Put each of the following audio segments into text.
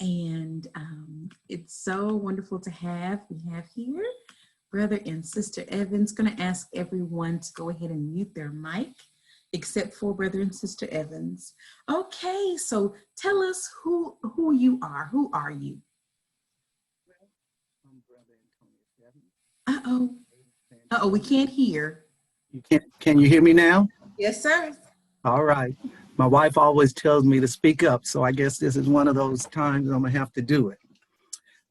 And it's so wonderful to have. We have here Brother and Sister Evans. Going to ask everyone to go ahead and mute their mic, except for Brother and Sister Evans. Okay, so tell us who you are. Who are you? I'm Brother Antonio Evans. Uh-oh, we can't hear. Can you hear me now? Yes, sir. All right. My wife always tells me to speak up, so I guess this is one of those times I'm gonna have to do it.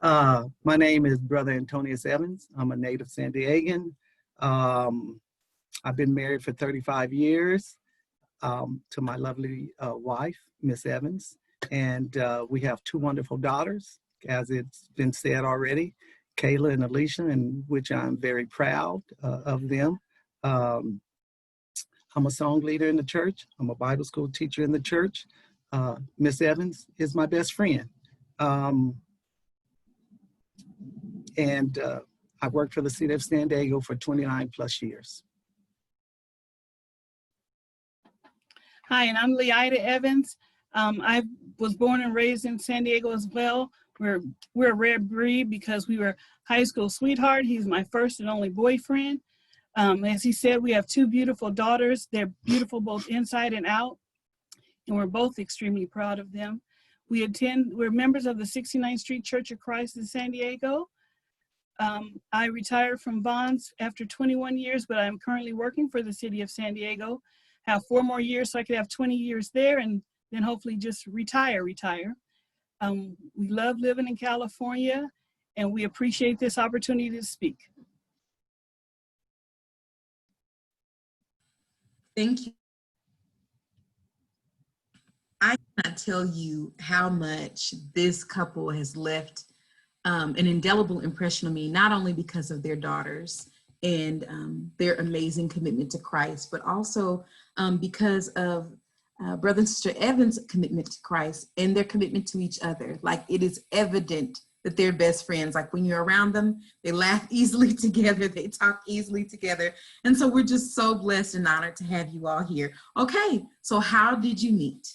My name is Brother Antonio Evans. I'm a native San Diegan. I've been married for 35 years to my lovely wife, Miss Evans, and we have two wonderful daughters, as it's been said already, Kayla and Alicia, and which I'm very proud of them. I'm a song leader in the church. I'm a Bible school teacher in the church. Miss Evans is my best friend. And I worked for the city of San Diego for 29 plus years. Hi, and I'm Leida Evans. I was born and raised in San Diego as well. We're a rare breed because we were high school sweetheart. He's my first and only boyfriend. As he said, we have two beautiful daughters. They're beautiful both inside and out, and we're both extremely proud of them. We're members of the 69th Street Church of Christ in San Diego. I retired from Vons after 21 years, but I'm currently working for the city of San Diego. Have 4 more years so I could have 20 years there and then hopefully just retire. We love living in California, and we appreciate this opportunity to speak. Thank you. I cannot tell you how much this couple has left an indelible impression on me, not only because of their daughters and their amazing commitment to Christ, but also because of Brother and Sister Evans' commitment to Christ and their commitment to each other. Like, it is evident that they're best friends. Like, when you're around them, they laugh easily together, they talk easily together. And so we're just so blessed and honored to have you all here. Okay, so how did you meet?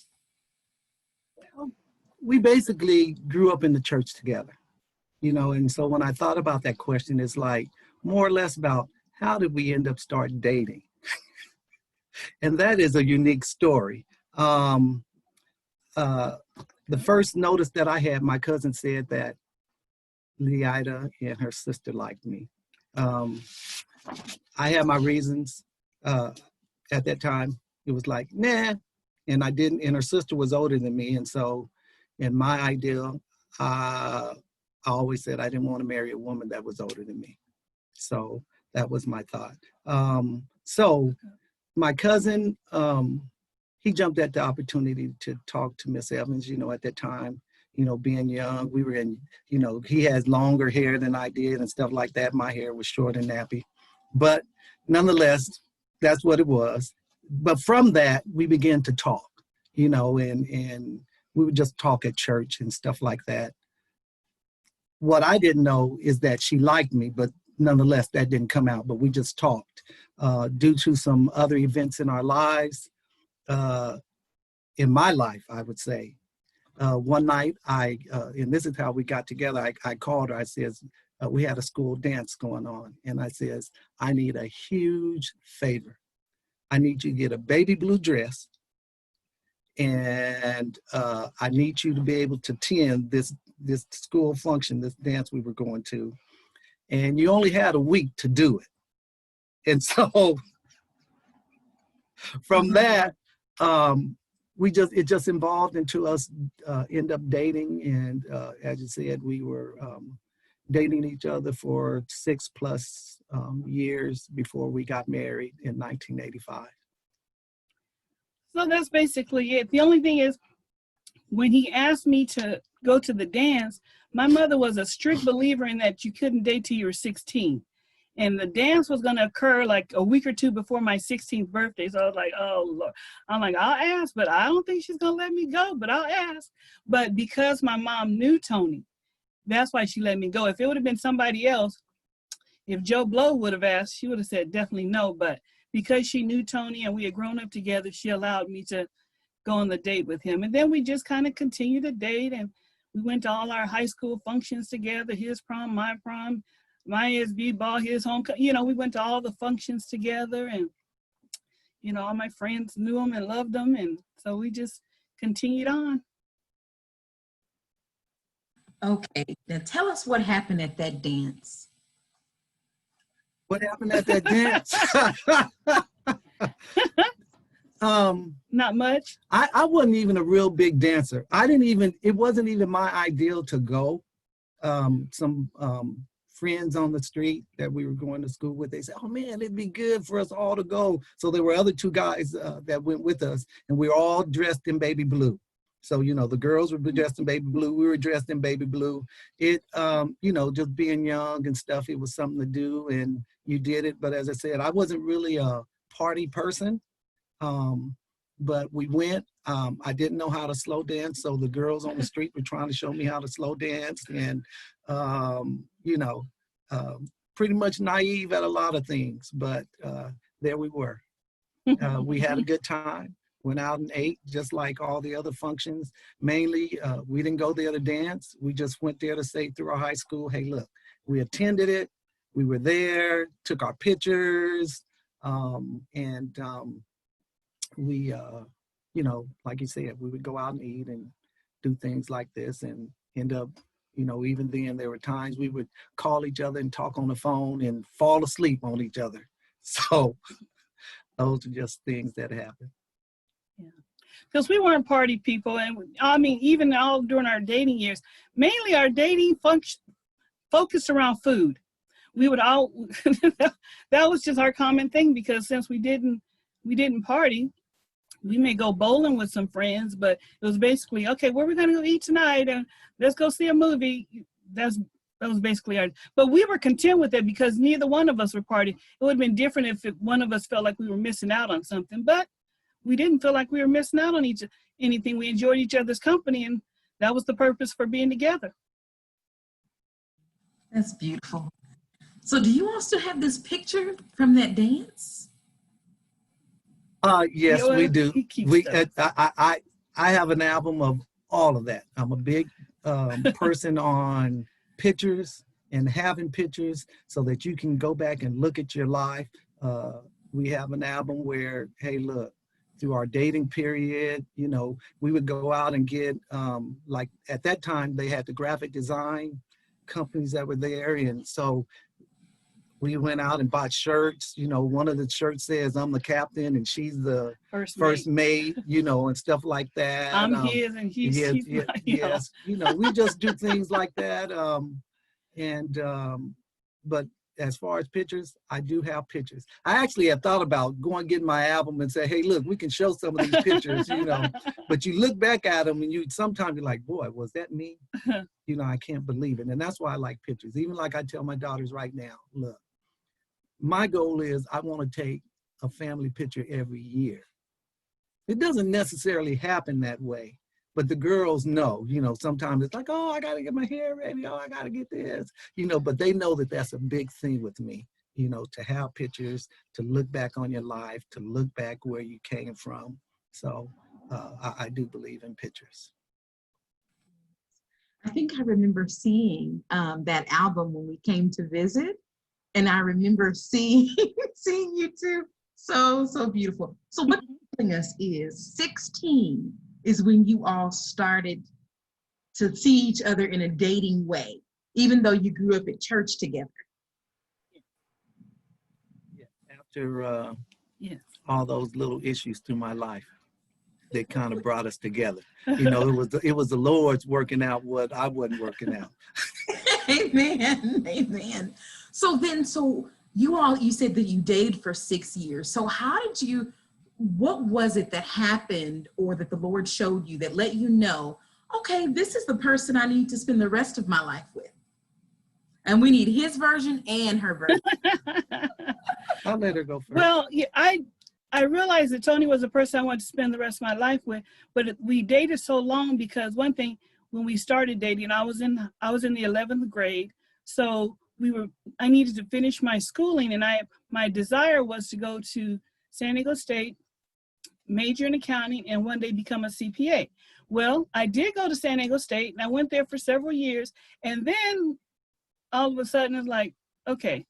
Well, we basically grew up in the church together, you know, and so when I thought about that question, it's like more or less about how did we end up start dating? And that is a unique story. The first notice that I had, my cousin said that Leida and her sister liked me. I had my reasons at that time. It was like, nah, and I didn't, and her sister was older than me. And so in my ideal, I always said I didn't want to marry a woman that was older than me. So that was my thought. So my cousin, he jumped at the opportunity to talk to Miss Evans, you know, at that time, you know, being young, we were in, you know, he has longer hair than I did and stuff like that. My hair was short and nappy, but nonetheless, that's what it was. But from that, we began to talk, you know, and we would just talk at church and stuff like that. What I didn't know is that she liked me, but nonetheless, that didn't come out, but we just talked. Due to some other events in our lives, in my life, I would say, one night, and this is how we got together, I called her, I says, we had a school dance going on, and I says, I need a huge favor. I need you to get a baby blue dress, and I need you to be able to attend this school function, this dance we were going to, and you only had a week to do it. And so from that, it just evolved into us end up dating. And as you said, we were dating each other for 6+ years before we got married in 1985. So that's basically it. The only thing is, when he asked me to go to the dance, my mother was a strict believer in that you couldn't date till you were 16. And the dance was going to occur like a week or two before my 16th birthday. So I was like, oh, Lord. I'm like, I'll ask, but I don't think she's going to let me go, but I'll ask. But because my mom knew Tony, that's why she let me go. If it would have been somebody else, if Joe Blow would have asked, she would have said definitely no. But because she knew Tony and we had grown up together, she allowed me to go on the date with him. And then we just kind of continued to date, and We went to all our high school functions together, his prom, my SB ball, his homecoming. You know, we went to all the functions together, and, you know, all my friends knew him and loved him. And so we just continued on. Okay, now tell us what happened at that dance. What happened at that dance? Not much. I wasn't even a real big dancer. It wasn't even my ideal to go. Some friends on the street that we were going to school with, they said, oh man, it'd be good for us all to go. So there were other two guys that went with us, and we were all dressed in baby blue. So, you know, the girls were dressed in baby blue. We were dressed in baby blue. It, you know, just being young and stuff, it was something to do, and you did it. But as I said, I wasn't really a party person. But we went. I didn't know how to slow dance, so the girls on the street were trying to show me how to slow dance, and you know, pretty much naive at a lot of things. But there we were. We had a good time. Went out and ate, just like all the other functions. Mainly, we didn't go there to dance. We just went there to say through our high school, hey, look, we attended it. We were there, took our pictures, and we, you know, like you said, we would go out and eat and do things like this, and end up, you know, even then there were times we would call each other and talk on the phone and fall asleep on each other. So those are just things that happen. Yeah, because we weren't party people, and I mean, even all during our dating years, mainly our dating focused around food. We would all that was just our common thing, because since we didn't party, we may go bowling with some friends, but it was basically, okay, where are we gonna go eat tonight, and let's go see a movie. That was basically our. But we were content with it because neither one of us were party. It would have been different if one of us felt like we were missing out on something, but we didn't feel like we were missing out on anything. We enjoyed each other's company, and that was the purpose for being together. That's beautiful. So do you also have this picture from that dance? Yes, we do. We I have an album of all of that. I'm a big person on pictures and having pictures so that you can go back and look at your life. We have an album where, hey, look, through our dating period, you know, we would go out and get, like at that time, they had the graphic design companies that were there. And so we went out and bought shirts. You know, one of the shirts says, I'm the captain and she's the first mate, you know, and stuff like that. I'm his and he's yes. You know, we just do things like that. But as far as pictures, I do have pictures. I actually have thought about going get my album and say, hey, look, we can show some of these pictures, you know, but you look back at them and you sometimes you're like, boy, was that me? You know, I can't believe it. And that's why I like pictures. Even like I tell my daughters right now, look, my goal is I want to take a family picture every year. It doesn't necessarily happen that way. But the girls know, you know, sometimes it's like, oh, I got to get my hair ready. Oh, I got to get this, you know, but they know that that's a big thing with me, you know, to have pictures, to look back on your life, to look back where you came from. So I do believe in pictures. I think I remember seeing that album when we came to visit. And I remember seeing you too. So beautiful. So what you're telling us is 16 is when you all started to see each other in a dating way, even though you grew up at church together. Yeah, after all those little issues through my life that kind of brought us together. You know, it was the Lord's working out what I wasn't working out. Amen. Amen. So you said that you dated for 6 years. So what was it that happened or that the Lord showed you that let you know, okay, this is the person I need to spend the rest of my life with? And we need his version and her version. I'll let her go first. Well, yeah, I realized that Tony was the person I wanted to spend the rest of my life with, but we dated so long because one thing, when we started dating, I was in the 11th grade. So I needed to finish my schooling, and my desire was to go to San Diego State, major in accounting, and one day become a CPA. Well, I did go to San Diego State, and I went there for several years. And then all of a sudden, it's like, okay,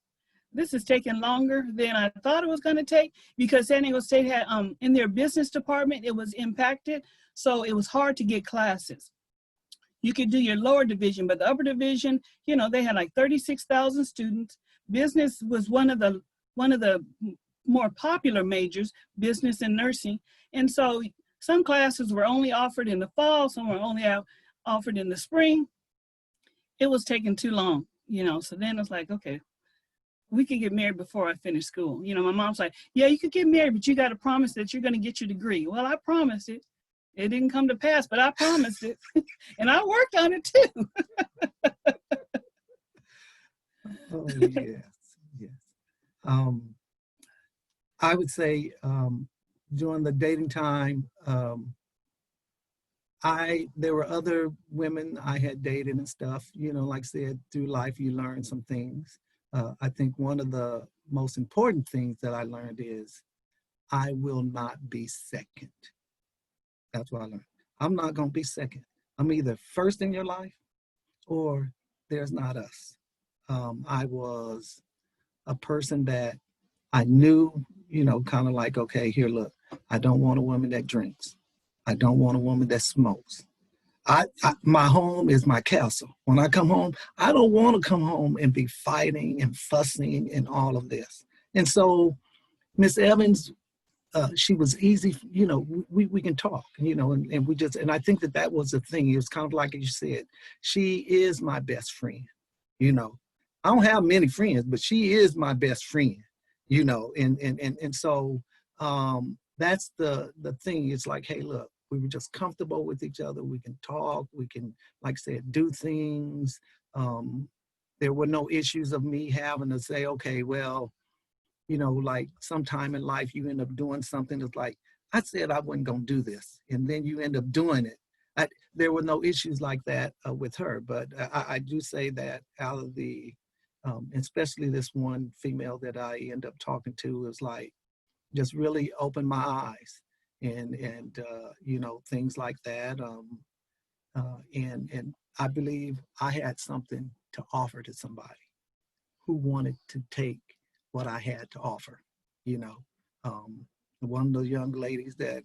this is taking longer than I thought it was going to take, because San Diego State had, in their business department, it was impacted. So it was hard to get classes. You could do your lower division, but the upper division, you know, they had like 36,000 students. Business was one of the more popular majors, business and nursing. And so some classes were only offered in the fall, some were only offered in the spring. It was taking too long, you know. So then it's like, okay, we could get married before I finish school. You know, my mom's like, yeah, you could get married, but you got to promise that you're going to get your degree. Well, I promised it. It didn't come to pass, but I promised it. And I worked on it too. Oh, yes, yes. I would say during the dating time, there were other women I had dated and stuff, you know, like I said, through life, you learn some things. I think one of the most important things that I learned is I will not be second. That's what I learned. I'm not going to be second. I'm either first in your life or there's not us. I was a person that I knew, you know, kind of like, okay, here, look, I don't want a woman that drinks. I don't want a woman that smokes. My home is my castle. When I come home, I don't want to come home and be fighting and fussing and all of this. And so Miss Evans, she was easy, you know, we can talk, you know, and we just, and I think that was the thing. It was kind of like you said, she is my best friend, you know. I don't have many friends, but she is my best friend, you know, and so that's the thing. It's like, hey, look, we were just comfortable with each other. We can talk, we can, like I said, do things. There were no issues of me having to say, okay, well, you know, like sometime in life you end up doing something that's like, I said I wasn't gonna do this, and then you end up doing it. There were no issues like that with her, but I do say that out of the, especially this one female that I end up talking to, is like, just really opened my eyes and you know, things like that. And I believe I had something to offer to somebody who wanted to take what I had to offer, you know. One of the young ladies that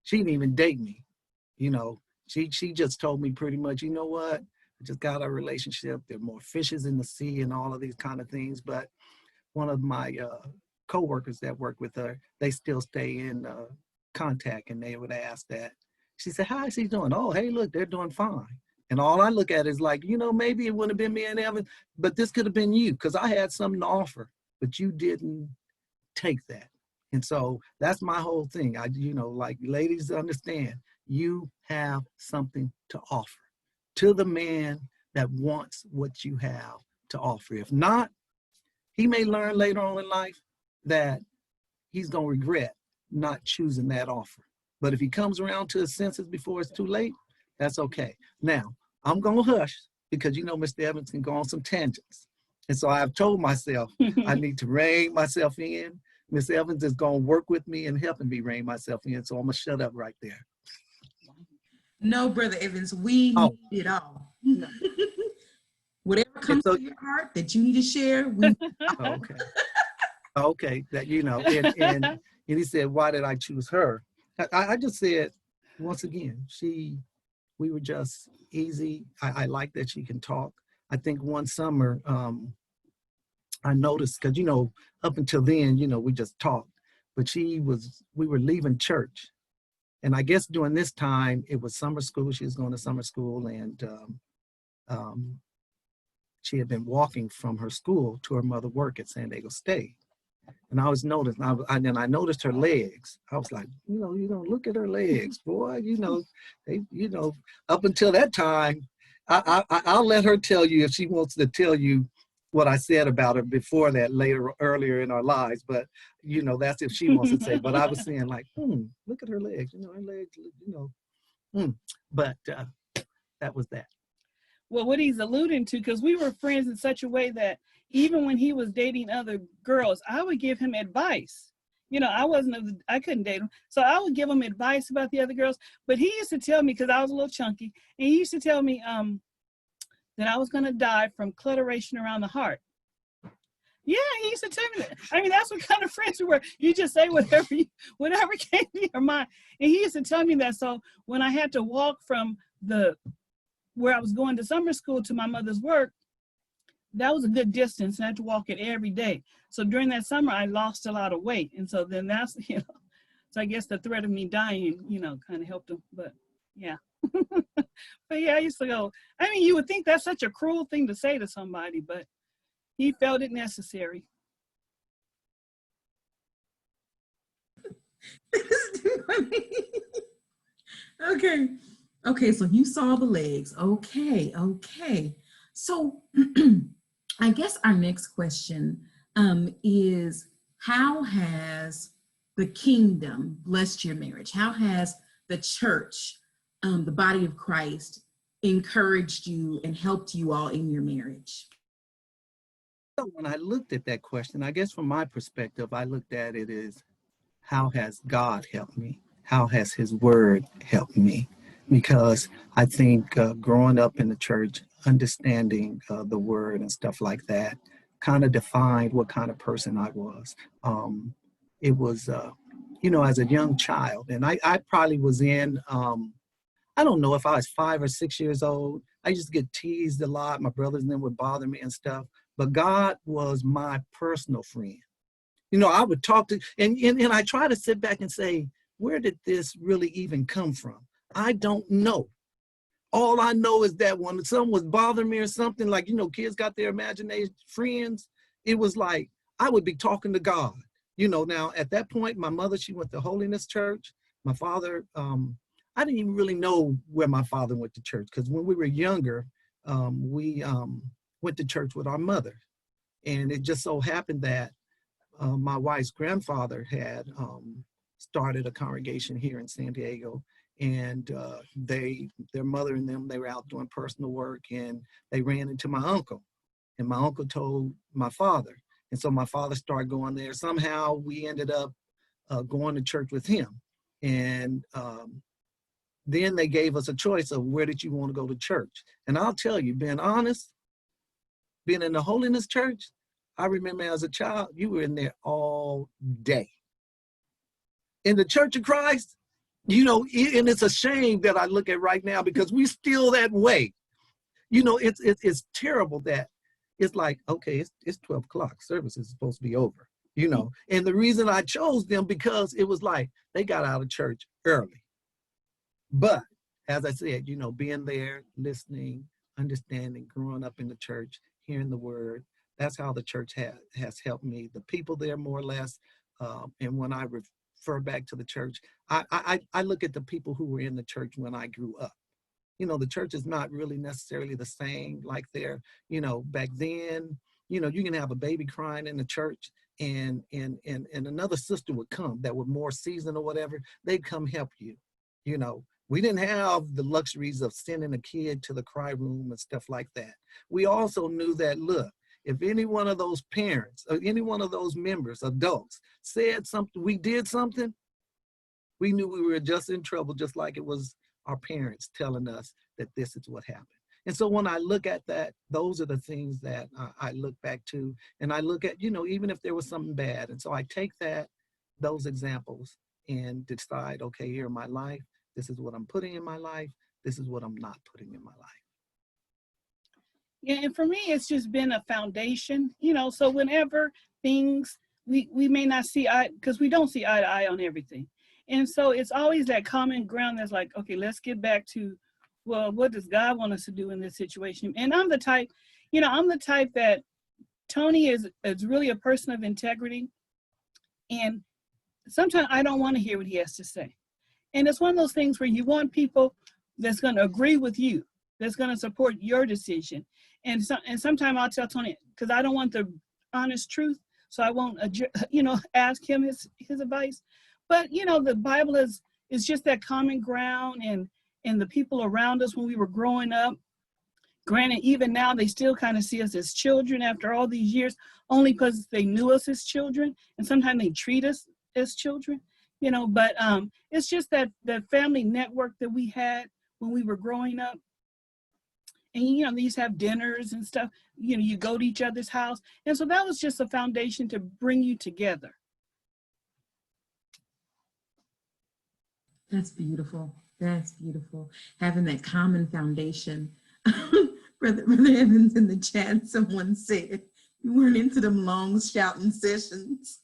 she didn't even date me, you know. She just told me pretty much, you know what, I just got a relationship. There are more fishes in the sea and all of these kind of things. But one of my co-workers that work with her, they still stay in contact, and they would ask that. She said, how is he doing? Oh, hey, look, they're doing fine. And all I look at is like, you know, maybe it wouldn't have been me and Evan, but this could have been you, because I had something to offer, but you didn't take that. And so that's my whole thing. You know, like, ladies, understand, you have something to offer to the man that wants what you have to offer. If not, he may learn later on in life that he's going to regret not choosing that offer. But if he comes around to his senses before it's too late, that's okay. Now, I'm going to hush, because, you know, Mr. Evans can go on some tangents. And so I've told myself I need to rein myself in. Miss Evans is going to work with me and helping me rein myself in. So I'm going to shut up right there. No, Brother Evans, we need it all. Whatever comes to your heart that you need to share, we okay. Okay, that, you know, and he said, why did I choose her? I just said, once again, we were just easy. I like that she can talk. I think one summer, I noticed, because, you know, up until then, you know, we just talked, but we were leaving church. And I guess during this time, it was summer school. She was going to summer school, and she had been walking from her school to her mother work at San Diego State. And I was noticing, and I noticed her legs. I was like, you know, look at her legs, boy. You know, up until that time, I'll let her tell you if she wants to tell you what I said about her before that, earlier in our lives. But, you know, that's if she wants to say. But I was saying, like, look at her legs. You know, her legs, you know. But that was that. Well, what he's alluding to, because we were friends in such a way that even when he was dating other girls, I would give him advice. You know, I couldn't date him. So I would give him advice about the other girls. But he used to tell me, because I was a little chunky, and he used to tell me that I was going to die from clutteration around the heart. Yeah, he used to tell me that. I mean, that's what kind of friends we were. You just say whatever came to your mind. And he used to tell me that. So when I had to walk from where I was going to summer school to my mother's work, that was a good distance, and I had to walk it every day. So during that summer, I lost a lot of weight. And so then that's, you know, so I guess the threat of me dying, you know, kind of helped him. But yeah. But yeah, I used to go, I mean, you would think that's such a cruel thing to say to somebody, but he felt it necessary. Okay. Okay, so you saw the legs. Okay, okay. So I guess our next question is, how has the kingdom blessed your marriage? How has the church, the body of Christ, encouraged you and helped you all in your marriage? So when I looked at that question, I guess from my perspective, I looked at it as, how has God helped me? How has his word helped me? Because I think growing up in the church, understanding the word and stuff like that kind of defined what kind of person I was. It was, you know, as a young child, and I probably was in, I don't know if I was 5 or 6 years old. I used to get teased a lot. My brothers and them would bother me and stuff. But God was my personal friend. You know, I would talk to, and I try to sit back and say, where did this really even come from? I don't know. All I know is that when someone was bothering me or something, like, you know, kids got their imagination, friends, it was like, I would be talking to God. You know, now at that point, my mother, she went to Holiness Church. My father, I didn't even really know where my father went to church, because when we were younger, we went to church with our mother. And it just so happened that my wife's grandfather had started a congregation here in San Diego, and their mother and them, they were out doing personal work, and they ran into my uncle, and my uncle told my father. And so my father started going there. Somehow we ended up going to church with him. And then they gave us a choice of, where did you want to go to church? And I'll tell you, being honest, being in the Holiness Church, I remember as a child, you were in there all day. In the Church of Christ, you know, and it's a shame that I look at right now, because we still that way. You know, it's terrible that it's like, okay, it's 12 o'clock, service is supposed to be over, you know. And the reason I chose them, because it was like, they got out of church early. But as I said, you know, being there, listening, understanding, growing up in the church, hearing the word, that's how the church has helped me. The people there, more or less. And when I refer back to the church, I look at the people who were in the church when I grew up. You know, the church is not really necessarily the same like there. You know, back then, you know, you can have a baby crying in the church, and another sister would come that were more seasoned or whatever. They'd come help you. You know, we didn't have the luxuries of sending a kid to the cry room and stuff like that. We also knew that, look, if any one of those parents or any one of those members, adults, said something, we did something, we knew we were just in trouble, just like it was our parents telling us that this is what happened. And so when I look at that, those are the things that I look back to, and I look at, you know, even if there was something bad. And so I take those examples and decide, okay, here in my life, this is what I'm putting in my life. This is what I'm not putting in my life. Yeah, and for me, it's just been a foundation, you know, so whenever things, we may not see eye, because we don't see eye to eye on everything. And so it's always that common ground that's like, okay, let's get back to, well, what does God want us to do in this situation? And I'm the type, you know, I'm the type that Tony is really a person of integrity. And sometimes I don't want to hear what he has to say. And it's one of those things where you want people that's going to agree with you, that's going to support your decision. And sometimes I'll tell Tony, because I don't want the honest truth, so I won't, you know, ask him his advice. But, you know, the Bible is just that common ground, and the people around us when we were growing up. Granted, even now they still kind of see us as children after all these years, only because they knew us as children, and sometimes they treat us as children, but it's just that family network that we had when we were growing up. And they used to have dinners and stuff. You go to each other's house. And so that was just a foundation to bring you together. That's beautiful. That's beautiful. Having that common foundation. Brother Evans in the chat, someone said you weren't into them long shouting sessions.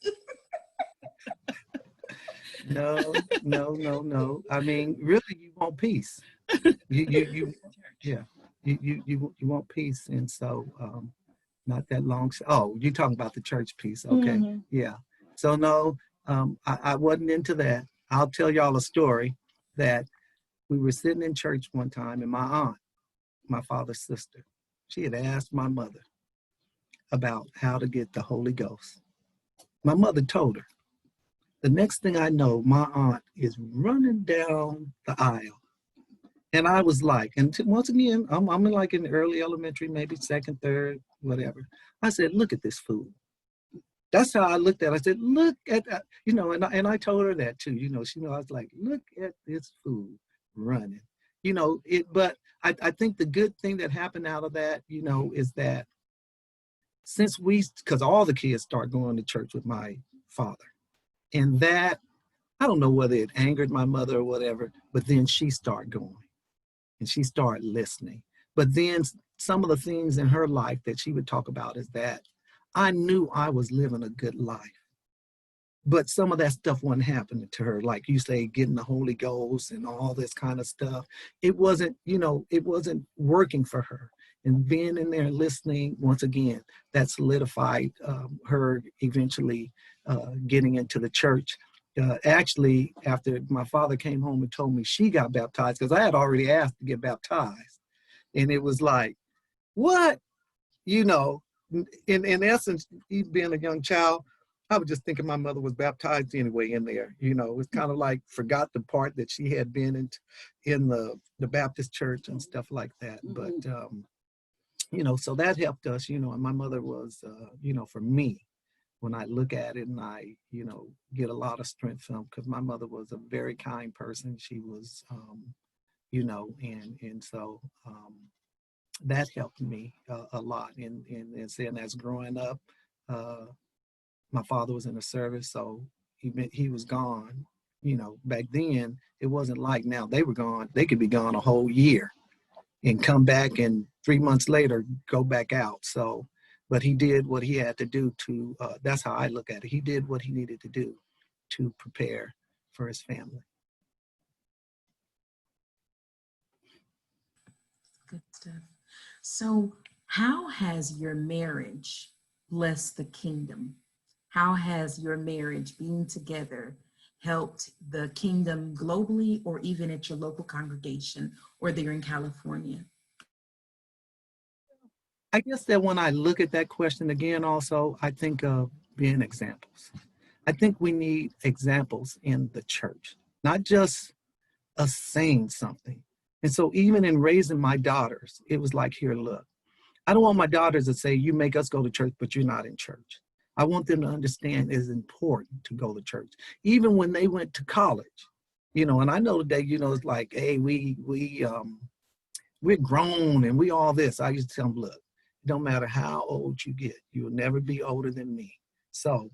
No. I mean, really, you want peace. Yeah. You want peace, and so not that long. Oh, you're talking about the church piece, okay? Mm-hmm. Yeah. So no, I wasn't into that. I'll tell y'all a story that we were sitting in church one time, and my aunt, my father's sister, she had asked my mother about how to get the Holy Ghost. My mother told her. The next thing I know, my aunt is running down the aisle. And I was like, and once again, I'm in the early elementary, maybe second, third, whatever. I said, look at this fool. That's how I looked at it. I said, look at that, and I told her that too. I was like, look at this fool running. But I think the good thing that happened out of that, is that because all the kids start going to church with my father. And that, I don't know whether it angered my mother or whatever, but then she started going and she started listening. But then some of the things in her life that she would talk about is that I knew I was living a good life. But some of that stuff wasn't happening to her. Like you say, getting the Holy Ghost and all this kind of stuff. It wasn't working for her. And being in there listening, once again, that solidified her eventually getting into the church. Actually, after my father came home and told me she got baptized, because I had already asked to get baptized. And it was like, what? In essence, being a young child, I was just thinking my mother was baptized anyway in there. It's kind of like forgot the part that she had been in the Baptist church and stuff like that. But, so that helped us, and my mother was, for me, when I look at it and I, get a lot of strength from, because my mother was a very kind person. She was, and so that helped me a lot. And saying as growing up, my father was in the service, so he was gone. Back then, it wasn't like now. They were gone. They could be gone a whole year and come back and 3 months later go back out. So, but he did what he had to do to, that's how I look at it. He did what he needed to do to prepare for his family. Good stuff. So how has your marriage blessed the kingdom? How has your marriage, being together, helped the kingdom globally or even at your local congregation or there in California? I guess that when I look at that question again, also, I think of being examples. I think we need examples in the church, not just us saying something. And so even in raising my daughters, it was like, here, look, I don't want my daughters to say, you make us go to church, but you're not in church. I want them to understand it's important to go to church. Even when they went to college, and I know today, it's like, hey, we're grown and we all this. I used to tell them, look, it don't matter how old you get, you will never be older than me. So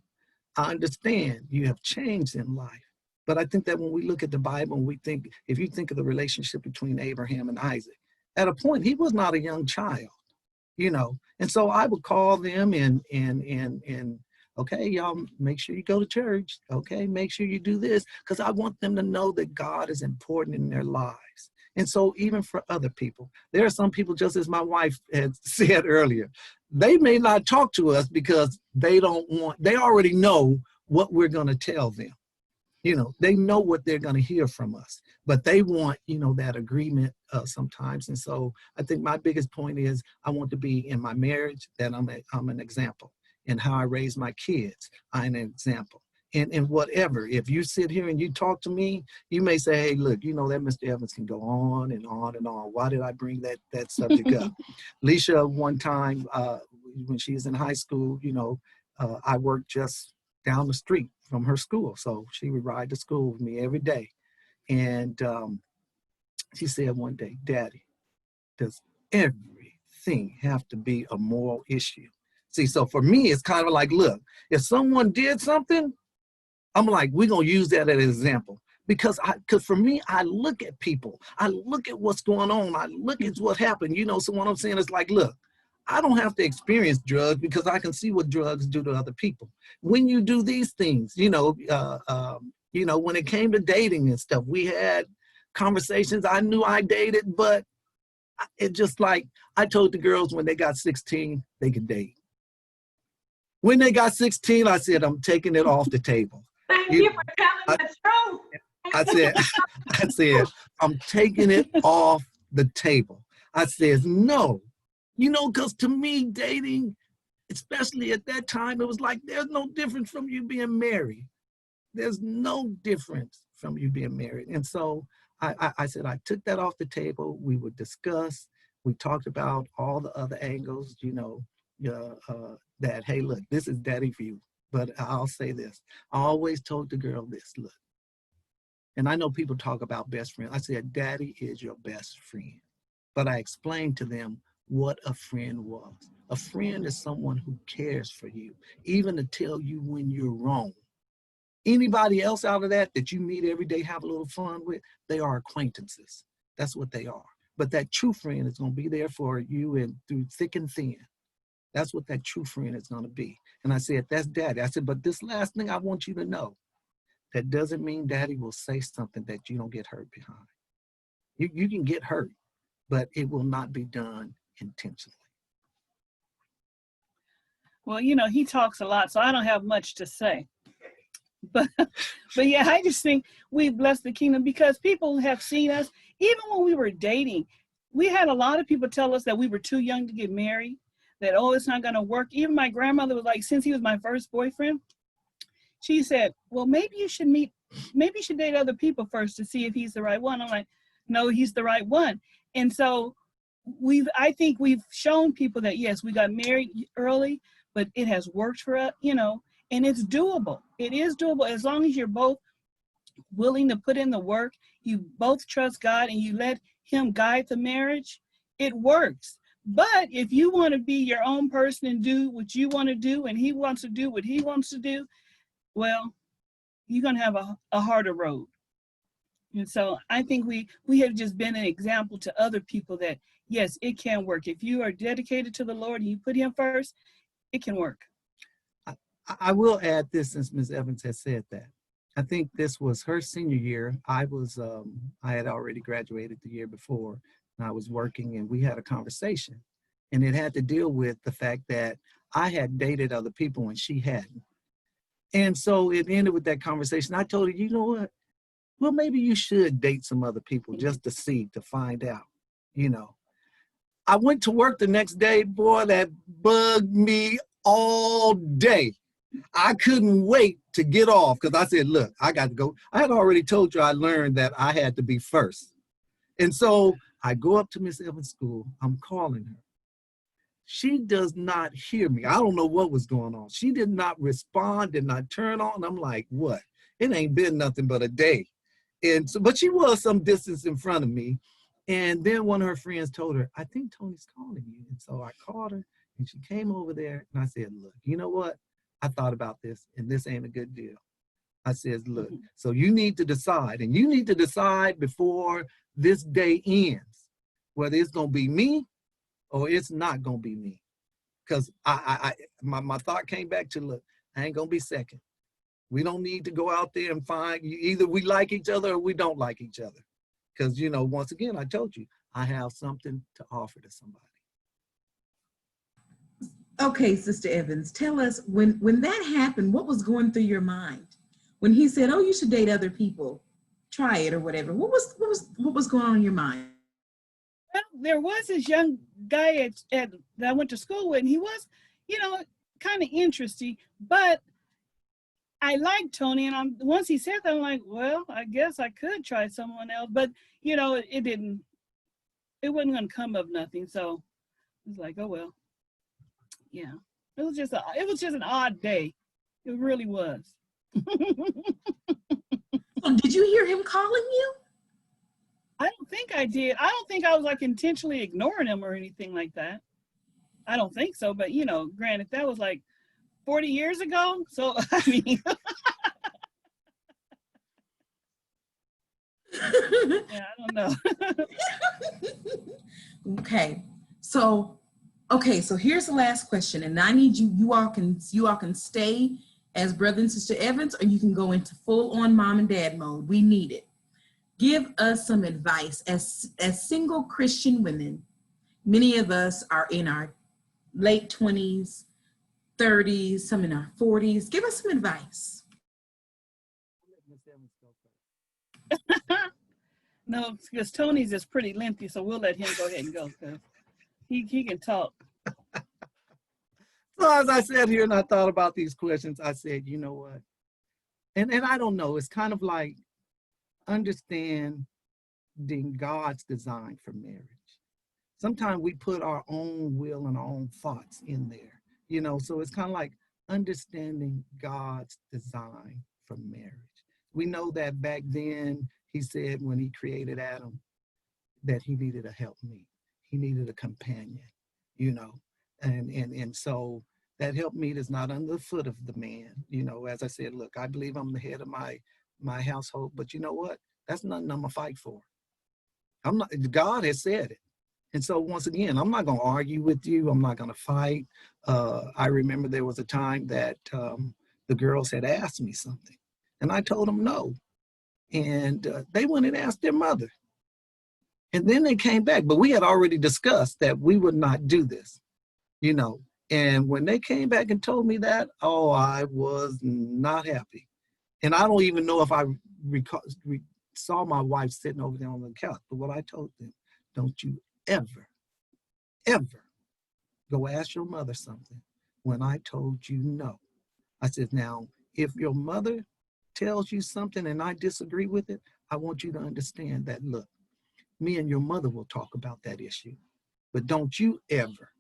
I understand you have changed in life. But I think that when we look at the Bible and if you think of the relationship between Abraham and Isaac, at a point, he was not a young child. And so I would call them and okay, y'all, make sure you go to church. Okay, make sure you do this, because I want them to know that God is important in their lives. And so even for other people, there are some people, just as my wife had said earlier, they may not talk to us because they already know what we're going to tell them. They know what they're going to hear from us, but they want, that agreement sometimes. And so I think my biggest point is I want to be in my marriage that I'm an example. In how I raise my kids, I'm an example. And whatever, if you sit here and you talk to me, you may say, hey, look, that Mr. Evans can go on and on and on. Why did I bring that subject up? Leisha, one time when she was in high school, I worked just down the street from her school. So she would ride to school with me every day. And she said one day, Daddy, does everything have to be a moral issue? See, so for me, it's kind of like, look, if someone did something, I'm like, we're going to use that as an example. Because for me, I look at people. I look at what's going on. I look at what happened. You know, so what I'm saying is like, look, I don't have to experience drugs because I can see what drugs do to other people. When you do these things, you know, when it came to dating and stuff, we had conversations. I knew I dated, but it just like, I told the girls when they got 16, they could date. When they got 16, I said, I'm taking it off the table. Thank you for telling the truth. I said, I'm taking it off the table. I said, no, because to me, dating, especially at that time, it was like, there's no difference from you being married. There's no difference from you being married. And so I said, I took that off the table. We would discuss. We talked about all the other angles, that, hey, look, this is daddy view. But I'll say this. I always told the girl this, look. And I know people talk about best friend. I said, daddy is your best friend. But I explained to them what a friend was. A friend is someone who cares for you, even to tell you when you're wrong. Anybody else out of that you meet every day, have a little fun with, they are acquaintances. That's what they are. But that true friend is going to be there for you and through thick and thin. That's what that true friend is going to be. And I said, that's daddy. I said, but this last thing I want you to know, that doesn't mean daddy will say something that you don't get hurt behind. You can get hurt, but it will not be done intentionally. Well, he talks a lot, so I don't have much to say. But yeah, I just think we bless the kingdom because people have seen us. Even when we were dating, we had a lot of people tell us that we were too young to get married, that, oh, it's not going to work. Even my grandmother was like, since he was my first boyfriend, she said, well, maybe you should date other people first to see if he's the right one. I'm like, no, he's the right one. And so I think we've shown people that, yes, we got married early, but it has worked for us, and it's doable. It is doable as long as you're both willing to put in the work, you both trust God and you let him guide the marriage, it works. But if you want to be your own person and do what you want to do and he wants to do what he wants to do, well, you're going to have a harder road. And so I think we have just been an example to other people that, yes, it can work. If you are dedicated to the Lord and you put him first, it can work. I will add this since Ms. Evans has said that. I think this was her senior year. I had already graduated the year before, and I was working, and we had a conversation. And it had to deal with the fact that I had dated other people and she hadn't. And so it ended with that conversation. I told her, you know what? Well, maybe you should date some other people just to see, to find out, I went to work the next day, boy, that bugged me all day. I couldn't wait to get off because I said, look, I got to go. I had already told you I learned that I had to be first. And so I go up to Miss Evans' school. I'm calling her. She does not hear me. I don't know what was going on. She did not respond, did not turn on. I'm like, what? It ain't been nothing but a day. And so, but she was some distance in front of me. And then one of her friends told her, I think Tony's calling you. And so I called her and she came over there and I said, look, you know what? I thought about this and this ain't a good deal. I said, look, so you need to decide, and you need to decide before this day ends, whether it's going to be me or it's not going to be me. Because my thought came back to, look, I ain't going to be second. We don't need to go out there and find, either we like each other or we don't like each other. Because, once again, I told you, I have something to offer to somebody. Okay, Sister Evans, tell us when that happened, what was going through your mind? When he said, oh, you should date other people, try it or whatever. What was going on in your mind? Well, there was this young guy that I went to school with, and he was, kind of interesting, but I liked Tony, and once he said that, I'm like, well, I guess I could try someone else, but it wasn't going to come of nothing. So it's like, oh well, yeah. It was just an odd day. It really was. So did you hear him calling you? I don't think I did. I don't think I was like intentionally ignoring him or anything like that. I don't think so. But you know, granted, that was like 40 years ago. So I mean, yeah, I don't know. Okay. So so here's the last question, and I need you all can stay as brother and sister Evans, or you can go into full on mom and dad mode. We need it. Give us some advice as single Christian women. Many of us are in our late 20s, 30s, some in our 40s. Give us some advice. No, because Tony's is pretty lengthy, so we'll let him go ahead and go because he can talk. So as I sat here and I thought about these questions, I said, you know what? And I don't know, it's kind of like understanding God's design for marriage. Sometimes we put our own will and our own thoughts in there, you know, so it's kind of like understanding God's design for marriage. We know that back then, he said when he created Adam, that he needed a helpmeet. He needed a companion, you know, and so that helpmeet is not under the foot of the man. You know, as I said, look, I believe I'm the head of my household, but you know what? That's nothing I'm gonna fight for. I'm not. God has said it. And so once again, I'm not going to argue with you. I'm not going to fight. I remember there was a time that the girls had asked me something, and I told them no. And they went and asked their mother. And then they came back, but we had already discussed that we would not do this, you know. And when they came back and told me that, oh, I was not happy. And I don't even know if I saw my wife sitting over there on the couch. But what I told them, don't you ever go ask your mother something when I told you no. I said, now, if your mother tells you something and I disagree with it, I want you to understand that, look, me and your mother will talk about that issue, but don't you ever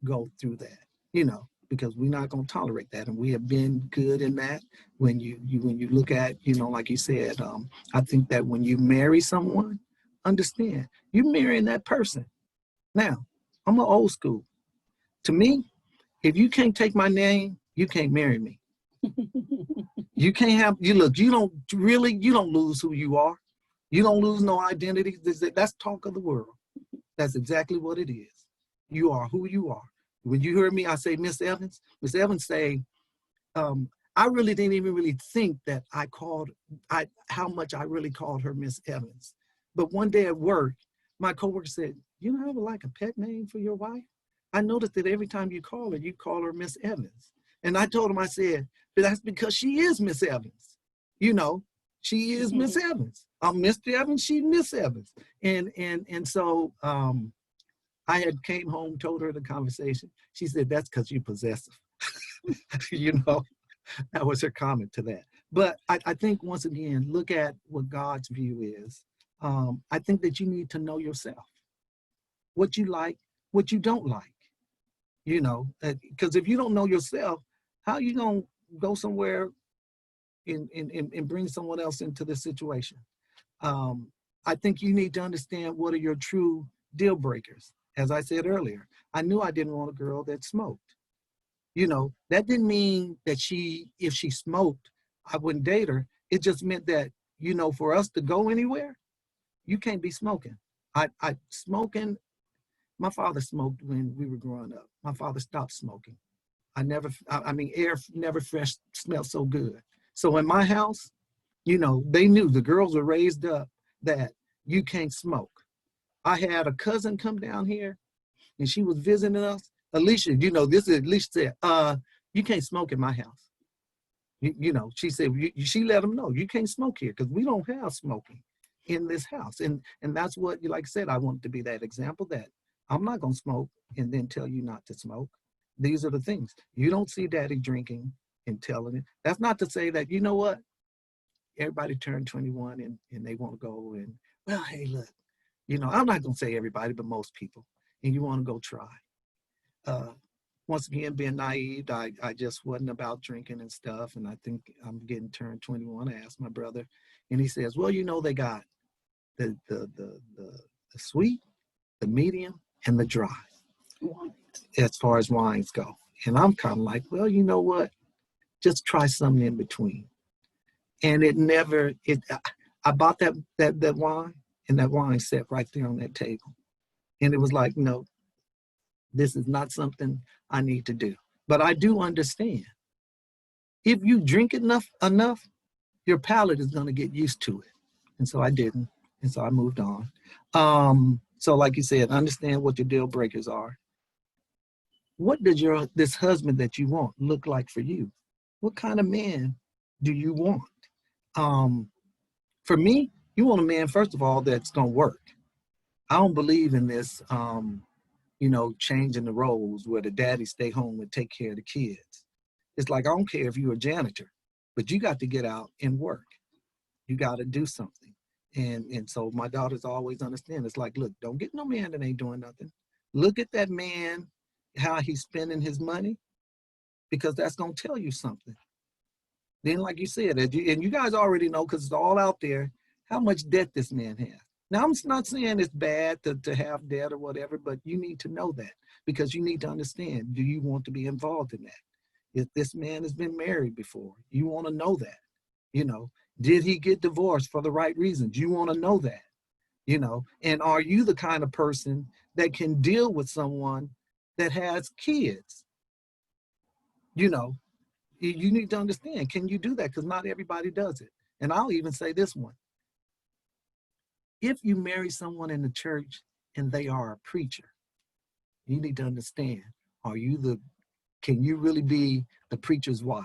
go through that, you know, because we're not going to tolerate that. And we have been good in that. When you look at, you know, like you said, I think that when you marry someone, understand, you're marrying that person. Now, I'm an old school. To me, if you can't take my name, you can't marry me. You can't have, you don't lose who you are. You don't lose no identity. That's talk of the world. That's exactly what it is. You are who you are. When you hear me, I say, Miss Evans say, I really didn't even really think that how much I really called her Miss Evans. But one day at work, my coworker said, you don't have like a pet name for your wife? I noticed that every time you call her Miss Evans. And I told him, I said, but that's because she is Miss Evans. You know, she is Miss Evans. I'm Mr. Evans, she's Miss Evans. And so I had came home, told her the conversation. She said, that's because you're possessive. You know, that was her comment to that. But I think, once again, look at what God's view is. I think that you need to know yourself, what you like, what you don't like, you know, because if you don't know yourself, how are you going to go somewhere and bring someone else into the situation? I think you need to understand what are your true deal breakers. As I said earlier, I knew I didn't want a girl that smoked. You know, that didn't mean that if she smoked, I wouldn't date her. It just meant that, you know, for us to go anywhere, you can't be smoking. Smoking, my father smoked when we were growing up. My father stopped smoking. Air never fresh smelled so good. So in my house, you know, they knew, the girls were raised up that you can't smoke. I had a cousin come down here and she was visiting us. Alicia, you know, this is Alicia said, you can't smoke in my house. You know, she said, she let them know, you can't smoke here because we don't have smoking in this house. And that's what, like I said, I want to be that example that I'm not going to smoke and then tell you not to smoke. These are the things. You don't see daddy drinking and telling it. That's not to say that, you know what, everybody turned 21 and they want to go and, well, hey, look, you know, I'm not going to say everybody, but most people, and you want to go try. once again, being naive, I just wasn't about drinking and stuff. And I think I'm getting turned 21. I asked my brother, and he says, well, they got the sweet, the medium, and the dry as far as wines go. And I'm kind of like, well, you know what? Just try something in between. And I bought that wine, and that wine sat right there on that table. And it was like, no, this is not something I need to do. But I do understand. If you drink enough, your palate is going to get used to it. And so I didn't. And so I moved on. So like you said, understand what your deal breakers are. What does this husband that you want look like for you? What kind of man do you want? For me, you want a man, first of all, that's going to work. I don't believe in this, changing the roles where the daddy stay home and take care of the kids. It's like, I don't care if you're a janitor, but you got to get out and work. You got to do something. And so my daughters always understand. It's like, look, don't get no man that ain't doing nothing. Look at that man, how he's spending his money, because that's going to tell you something. Then, like you said, and you guys already know, because it's all out there, how much debt this man has. Now, I'm not saying it's bad to have debt or whatever, but you need to know that, because you need to understand, do you want to be involved in that? If this man has been married before, you want to know that. Did he get divorced for the right reasons? You want to know that. And are you the kind of person that can deal with someone that has kids? You need to understand, can you do that? Because not everybody does it. And I'll even say this one. If you marry someone in the church and they are a preacher, you need to understand, can you really be the preacher's wife?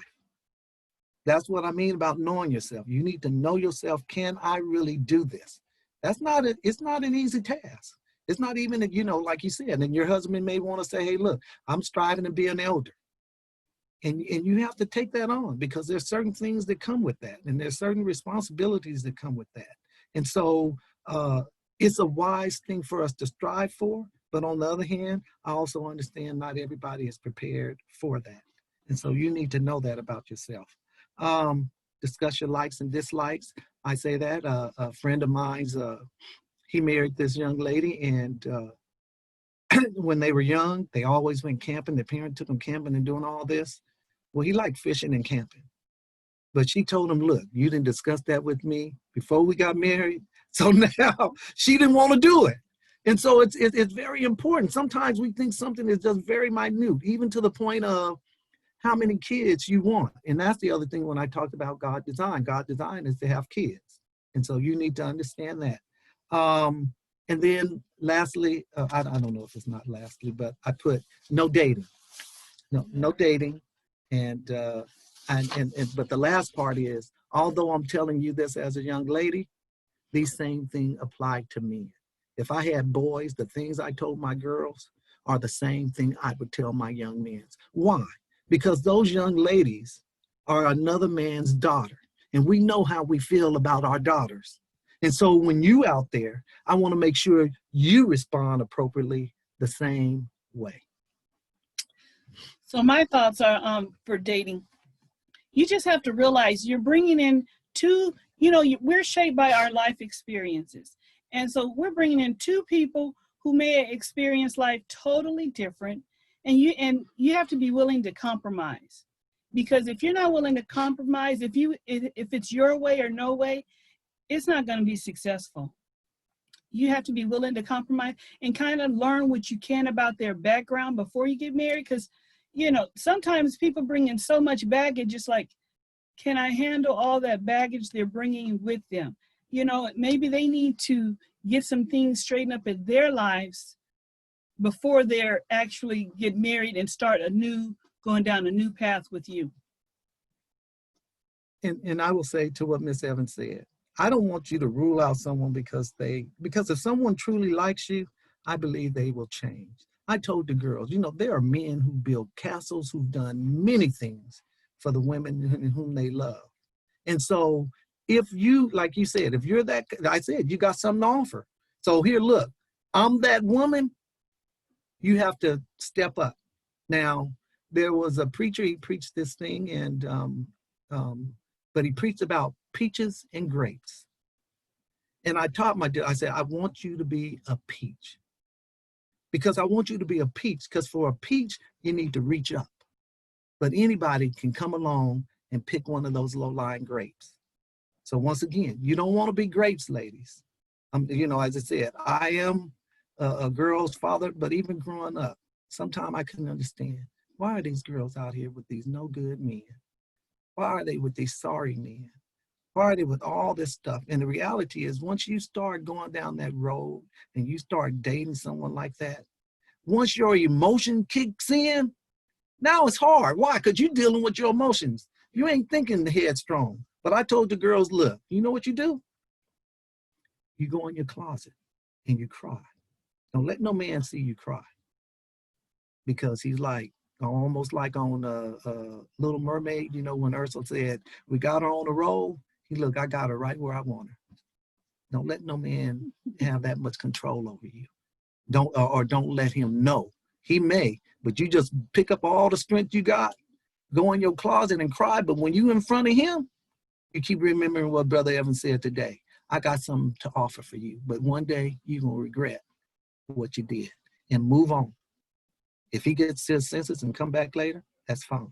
That's what I mean about knowing yourself. You need to know yourself. Can I really do this? It's not an easy task. It's not even, like you said, and your husband may want to say, hey, look, I'm striving to be an elder. And you have to take that on, because there's certain things that come with that, and there's certain responsibilities that come with that. And so it's a wise thing for us to strive for. But on the other hand, I also understand not everybody is prepared for that. And so you need to know that about yourself. Discuss your likes and dislikes. I say that a friend of mine's, he married this young lady, and when they were young, they always went camping. Their parents took them camping and doing all this. Well, he liked fishing and camping. But she told him, look, you didn't discuss that with me before we got married. So now she didn't want to do it. And so it's very important. Sometimes we think something is just very minute, even to the point of how many kids you want. And that's the other thing when I talked about God design. God design is to have kids. And so you need to understand that. And then lastly, I don't know if it's not lastly, but I put no dating. No dating. And but the last part is, although I'm telling you this as a young lady, these same things apply to men. If I had boys, the things I told my girls are the same thing I would tell my young men. Why? Because those young ladies are another man's daughter. And we know how we feel about our daughters. And so when you out there, I want to make sure you respond appropriately the same way. So my thoughts are for dating. You just have to realize you're bringing in two, we're shaped by our life experiences. And so we're bringing in two people who may experience life totally different. And you have to be willing to compromise. Because if you're not willing to compromise, if it's your way or no way, it's not going to be successful. You have to be willing to compromise and kind of learn what you can about their background before you get married. Because, sometimes people bring in so much baggage. It's like, can I handle all that baggage they're bringing with them? Maybe they need to get some things straightened up in their lives before they're actually get married and start going down a new path with you. And I will say to what Miss Evans said, I don't want you to rule out someone because if someone truly likes you, I believe they will change. I told the girls, there are men who build castles, who've done many things for the women whom they love. And so if you, like you said, if you're that, I said, you got something to offer. So here, look, I'm that woman. You have to step up Now, there was a preacher, he preached this thing, and but he preached about peaches and grapes. And I taught I said, I want you to be a peach. Because I want you to be a peach, because for a peach, you need to reach up. But anybody can come along and pick one of those low-lying grapes. So once again, you don't want to be grapes, ladies. You know, as I said, I am a girl's father, but even growing up, sometimes I couldn't understand, why are these girls out here with these no good men? Why are they with these sorry men? Why are they with all this stuff? And the reality is, once you start going down that road and you start dating someone like that, once your emotion kicks in, now it's hard. Why? Because you're dealing with your emotions. You ain't thinking headstrong. But I told the girls, look, you know what you do? You go in your closet and you cry. Don't let no man see you cry. Because he's like, almost like on Little Mermaid, you know, when Ursula said, we got her on the roll. Look, I got her right where I want her. Don't let no man have that much control over you. Don't let him know. He may, but you just pick up all the strength you got, go in your closet and cry. But when you in front of him, you keep remembering what Brother Evans said today. I got something to offer for you, but one day you're gonna regret what you did and move on. If he gets his senses and come back later, that's fine.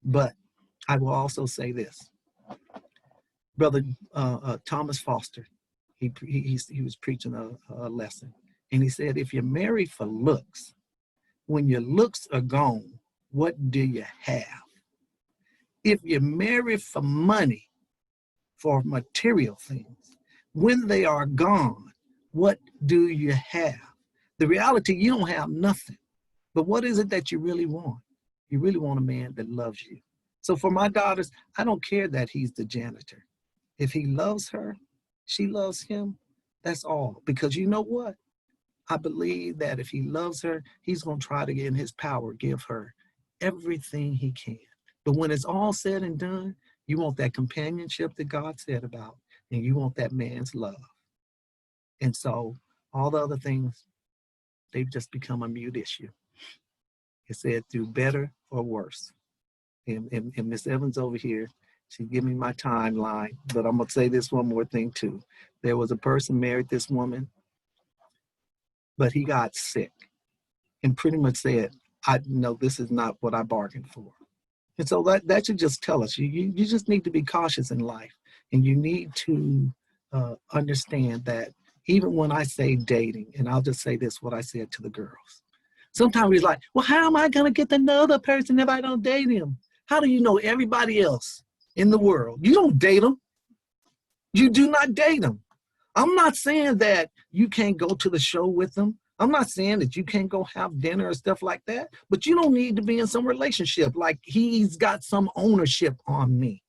But I will also say this. Brother Thomas Foster, he was preaching a lesson. And he said, if you're married for looks, when your looks are gone, what do you have? If you're married for money, for material things, when they are gone, what do you have? The reality, you don't have nothing. But what is it that you really want? You really want a man that loves you. So for my daughters, I don't care that he's the janitor. If he loves her, she loves him, that's all. Because you know what? I believe that if he loves her, he's going to try to, in his power, give her everything he can. But when it's all said and done, you want that companionship that God said about, and you want that man's love. And so all the other things, they've just become a mute issue. It said through better or worse. And Miss Evans over here, she give me my timeline, but I'm gonna say this one more thing too. There was a person married this woman, but he got sick and pretty much said, I know this is not what I bargained for. And so that should just tell us, you just need to be cautious in life. And you need to understand that even when I say dating, and I'll just say this, what I said to the girls. Sometimes we're like, well, how am I gonna get to know the person if I don't date him? How do you know everybody else in the world? You don't date them. You do not date them. I'm not saying that you can't go to the show with them. I'm not saying that you can't go have dinner or stuff like that, but you don't need to be in some relationship like he's got some ownership on me.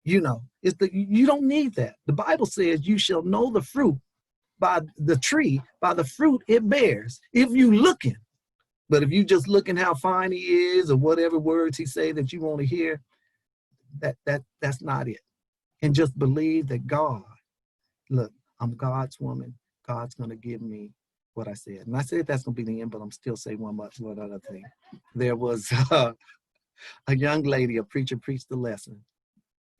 You know, you don't need that. The Bible says you shall know the fruit by the tree, by the fruit it bears, if you looking. But if you just looking how fine he is or whatever words he say that you want to hear, that's not it. And just believe that God, look, I'm God's woman. God's going to give me what I said. And I said that's going to be the end, but I'm still saying one other thing. There was a young lady, a preacher preached the lesson.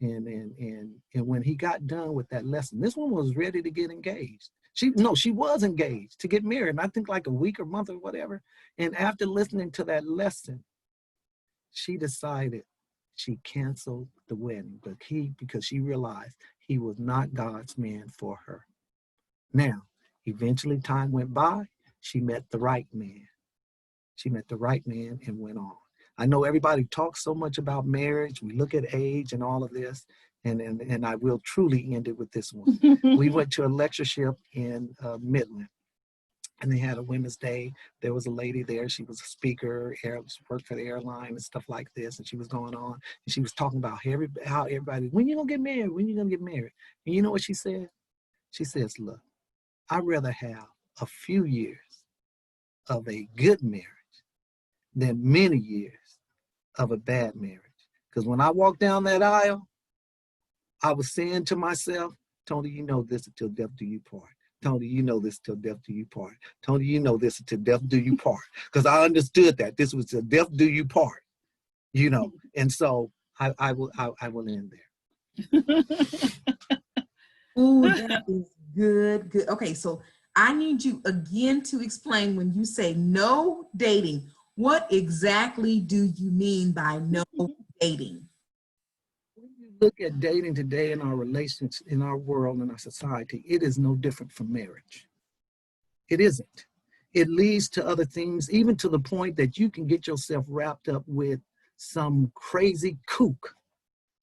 And when he got done with that lesson, this one was ready to get engaged. She was engaged to get married. And I think like a week or month or whatever. And after listening to that lesson, she decided she canceled the wedding, because she realized he was not God's man for her. Now, eventually time went by. She met the right man. She met the right man and went on. I know everybody talks so much about marriage. We look at age and all of this, and I will truly end it with this one. We went to a lectureship in Midland, and they had a Women's Day. There was a lady there. She was a speaker, worked for the airline and stuff like this, and she was going on, and she was talking about how everybody, when you gonna get married? When you gonna get married? And you know what she said? She says, look, I'd rather have a few years of a good marriage than many years of a bad marriage. Because when I walked down that aisle, I was saying to myself, Tony, you know this until death do you part. Tony, you know this till death do you part. Tony, you know this till death do you part. Because I understood that this was till death do you part, you know. And so I will end there. Ooh, that is good, good. Okay, so I need you again to explain when you say no dating, what exactly do you mean by no dating? When you look at dating today in our relations, in our world, in our society, it is no different from marriage. It isn't. It leads to other things, even to the point that you can get yourself wrapped up with some crazy kook.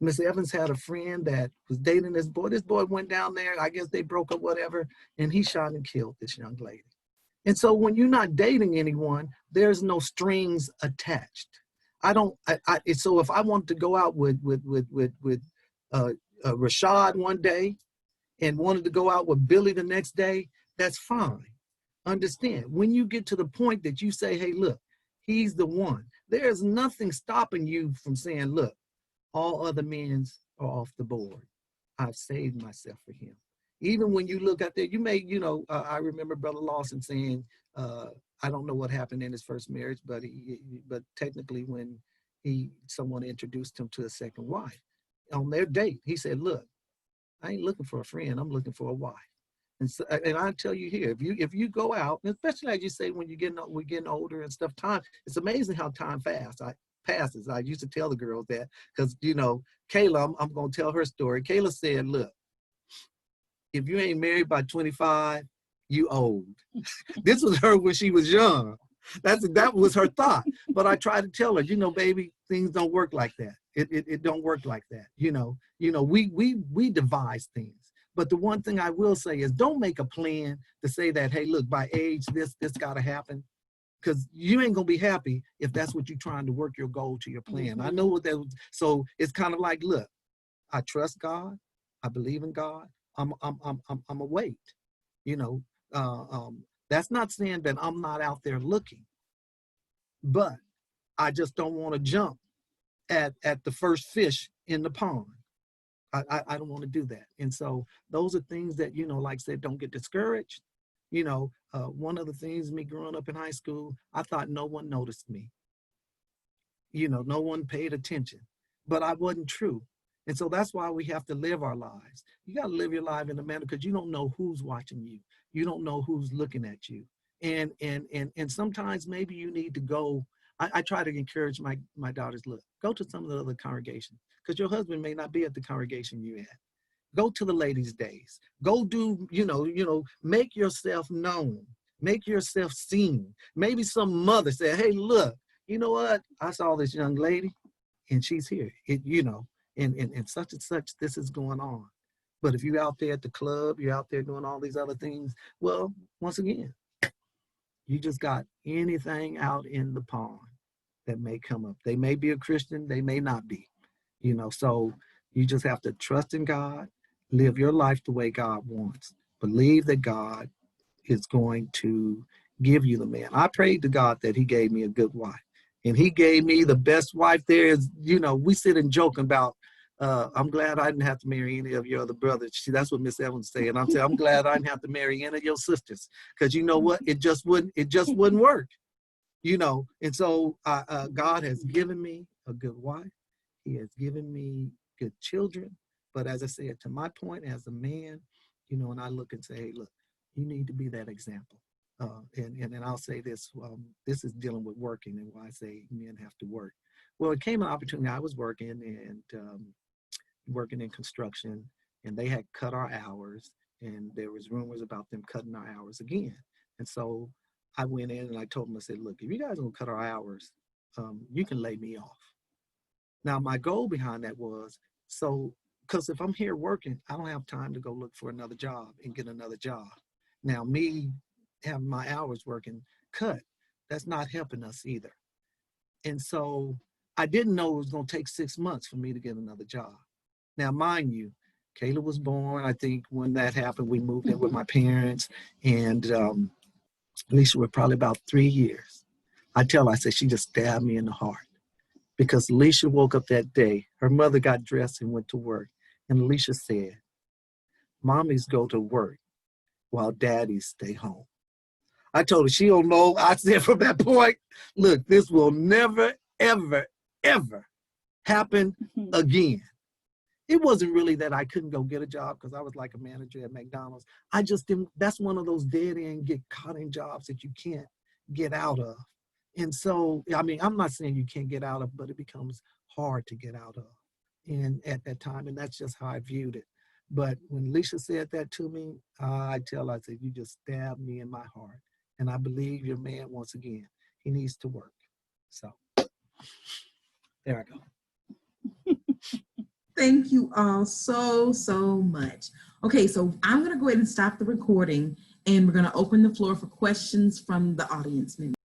Miss Evans had a friend that was dating this boy. This boy went down there, I guess they broke up, whatever, and he shot and killed this young lady. And so when you're not dating anyone, there's no strings attached. So if I wanted to go out with Rashad one day and wanted to go out with Billy the next day, that's fine. Understand, when you get to the point that you say, hey, look, he's the one, there's nothing stopping you from saying, look, all other men are off the board. I've saved myself for him. Even when you look out there, you may, I remember Brother Lawson saying, I don't know what happened in his first marriage, but technically when someone introduced him to a second wife, on their date, he said, look, I ain't looking for a friend, I'm looking for a wife. And I tell you here, if you go out, especially as you say, when we're getting older and stuff, it's amazing how time passes. I used to tell the girls that because, Kayla, I'm going to tell her story. Kayla said, look, if you ain't married by 25, you old. This was her when she was young. That was her thought. But I tried to tell her, baby, things don't work like that. It don't work like that. We devise things. But the one thing I will say is don't make a plan to say that, hey, look, by age, this got to happen. Because you ain't going to be happy if that's what you're trying to work your goal to your plan. I know what that was. So it's kind of like, look, I trust God. I believe in God. I'm a wait. That's not saying that I'm not out there looking, but I just don't want to jump at the first fish in the pond. I don't want to do that. And so those are things that, like I said, don't get discouraged. One of the things, me growing up in high school, I thought no one noticed me. No one paid attention, but I wasn't true. And so that's why we have to live our lives. You got to live your life in a manner because you don't know who's watching you. You don't know who's looking at you. And sometimes maybe you need to go. I try to encourage my daughters, look, go to some of the other congregations because your husband may not be at the congregation you're at. Go to the ladies' days. Go do, make yourself known. Make yourself seen. Maybe some mother said, hey, look, you know what? I saw this young lady and she's here. And such and such, this is going on. But if you're out there at the club, you're out there doing all these other things, well, once again, you just got anything out in the pond that may come up. They may be a Christian, they may not be, so you just have to trust in God, live your life the way God wants. Believe that God is going to give you the man. I prayed to God that he gave me a good wife. And he gave me the best wife there is, we sit and joke about, I'm glad I didn't have to marry any of your other brothers. That's what Miss Evans said. I'm saying, I'm glad I didn't have to marry any of your sisters. Because you know what? It just wouldn't work. And so God has given me a good wife. He has given me good children. But as I said, to my point as a man, and I look and say, hey, look, you need to be that example. And I'll say this, this is dealing with working and why I say men have to work. Well, it came an opportunity. I was working and working in construction, and they had cut our hours, and there was rumors about them cutting our hours again. And so I went in and I told them, I said, look, if you guys are gonna cut our hours, you can lay me off. Now, my goal behind that was, because if I'm here working, I don't have time to go look for another job and get another job. Now, me having my hours working cut, that's not helping us either. And so I didn't know it was going to take 6 months for me to get another job. Now, mind you, Kayla was born. I think when that happened, we moved in with my parents, and Alicia was probably about 3 years. I said, she just stabbed me in the heart. Because Alicia woke up that day, her mother got dressed and went to work. And Alicia said, mommies go to work while daddy stay home. I told her she don't know. I said from that point, look, this will never, ever, ever happen again. It wasn't really that I couldn't go get a job because I was like a manager at McDonald's. I just didn't, that's one of those dead end get caught in jobs that you can't get out of. And so, I mean, I'm not saying you can't get out of, but it becomes hard to get out of. And at that time, and that's just how I viewed it. But when Alicia said that to me, I said, you just stabbed me in my heart. And I believe your man, once again, he needs to work. So there I go. Thank you all so, so much. Okay, so I'm going to go ahead and stop the recording, and we're going to open the floor for questions from the audience members.